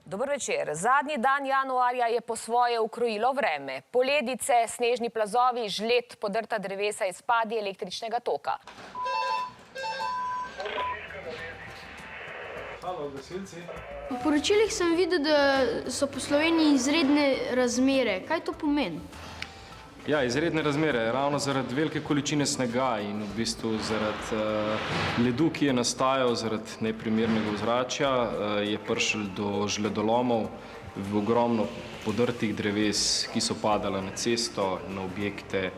Dober večer. Zadnji dan januarja je po svoje ukrojilo vreme. Poledice, snežni plazovi, žled, podrta drevesa, izpadi električnega toka. Halo, gasilci. V poročilih sem videl, da so po Sloveniji izredne razmere. Kaj to pomeni? Ja, izredne razmere. Ravno zaradi velike količine snega in v bistvu zaradi ledu, ki je nastajal zaradi neprimernega ozračja, je prišlo do žledolomov v ogromno podrtih dreves, ki so padala na cesto, na objekte.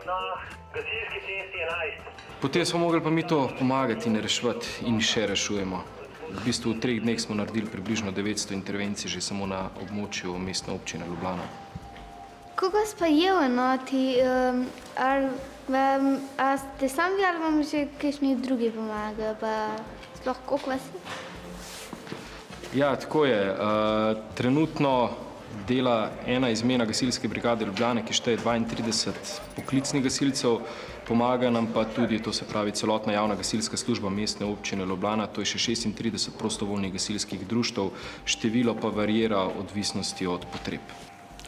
Na gasilski cesti 11. Potem smo mogli pa mi to pomagati in reševati in še rešujemo. V bistvu v 3 dneh smo naredili približno 900 intervencij že samo na območju mestne občine Ljubljana. Koga pa je v enoti? A ste sami ali vam že kakšni drugi pomagajo? Pa sploh koliko vas je? Ja, tako je. Trenutno dela ena izmena gasilske brigade Ljubljane, ki šteje 32 poklicnih gasilcev. Pomaga nam pa tudi, to se pravi, celotna javna gasilska služba mestne občine Ljubljana, to je še 36 prostovoljnih gasilskih društev, število pa variira odvisnosti od potreb.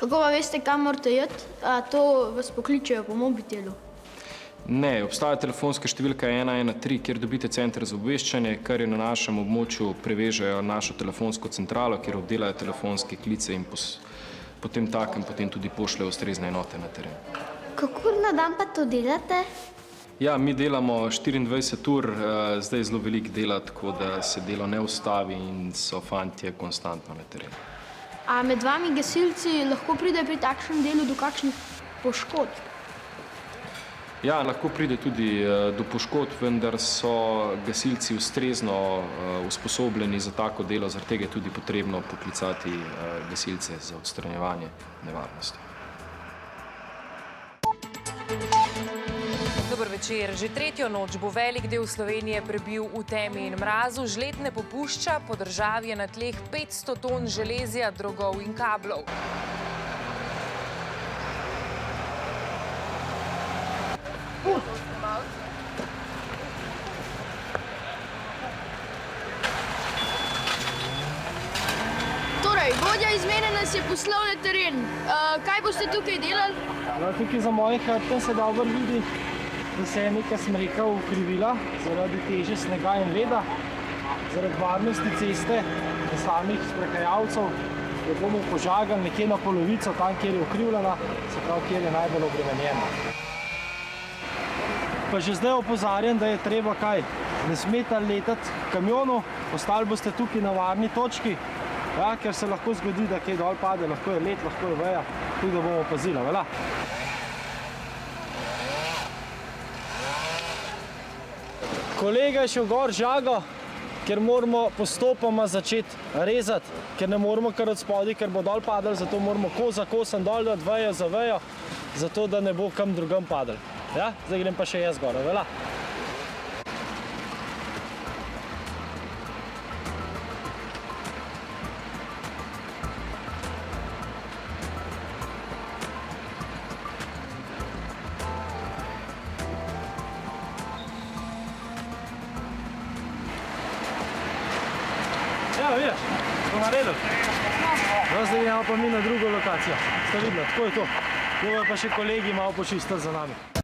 Kako pa veste, kam morate iti? A to vas pokličejo po mobitelu? Ne, obstaja telefonska številka 113, kjer dobite center za obveščanje, kar je na našem območju prevežejo našo telefonsko centralo, kjer obdelajo telefonske klice in potem tudi pošljejo ustrezne enote na teren. Kako na dan pa to delate? Ja, mi delamo 24 ur, zdaj zelo veliko dela, tako da se delo ne ustavi in so fantje konstantno na terenu. A med vami gasilci lahko pride pri takšnem delu do kakšnih poškodb? Ja, lahko pride tudi do poškodb, vendar so gasilci ustrezno usposobljeni za tako delo, zaradi tega je tudi potrebno poklicati gasilce za odstranjevanje nevarnosti. Dober večer. Že 3. noč bo velik del Slovenije prebil v temi in mrazu. Žled ne popušča, po državi je na tleh 500 ton železja, drogov in kablov. Torej, vodja izmene nas je poslal na teren. Kaj boste tukaj delali? Ja, tukaj za mojih hrbtom se dobro vidi, da se je neka smreka ukrivila zaradi teže snega in leda. Zaradi varnosti ceste in samih sprehajalcev jo bomo požagali nekje na polovico, tam, kjer je ukrivljena, se pravi, kjer je najbolj obremenjena. Pa že zdaj opozarjam, da je treba kaj, ne smete letati kamionu, ostali boste tukaj na varni točki, ja, ker se lahko zgodi, da kaj dol pade, lahko je led, lahko je veja, tudi da bomo pazili, velja. Kolega je šel gor žago, ker moramo postopoma začeti rezati, ker ne moramo kar od spodaj, ker bo dol padel, zato moramo kos za kosom dol dati, vejo za vejo, zato da ne bo kam drugam padel. Ja, zdaj grem pa še jaz gor, velja. Evo, vidiš, to naredil. No, zdaj gremo pa mi na drugo lokacijo. Ste videli, tako je to. Bojo pa še kolegi malo počistili za nami.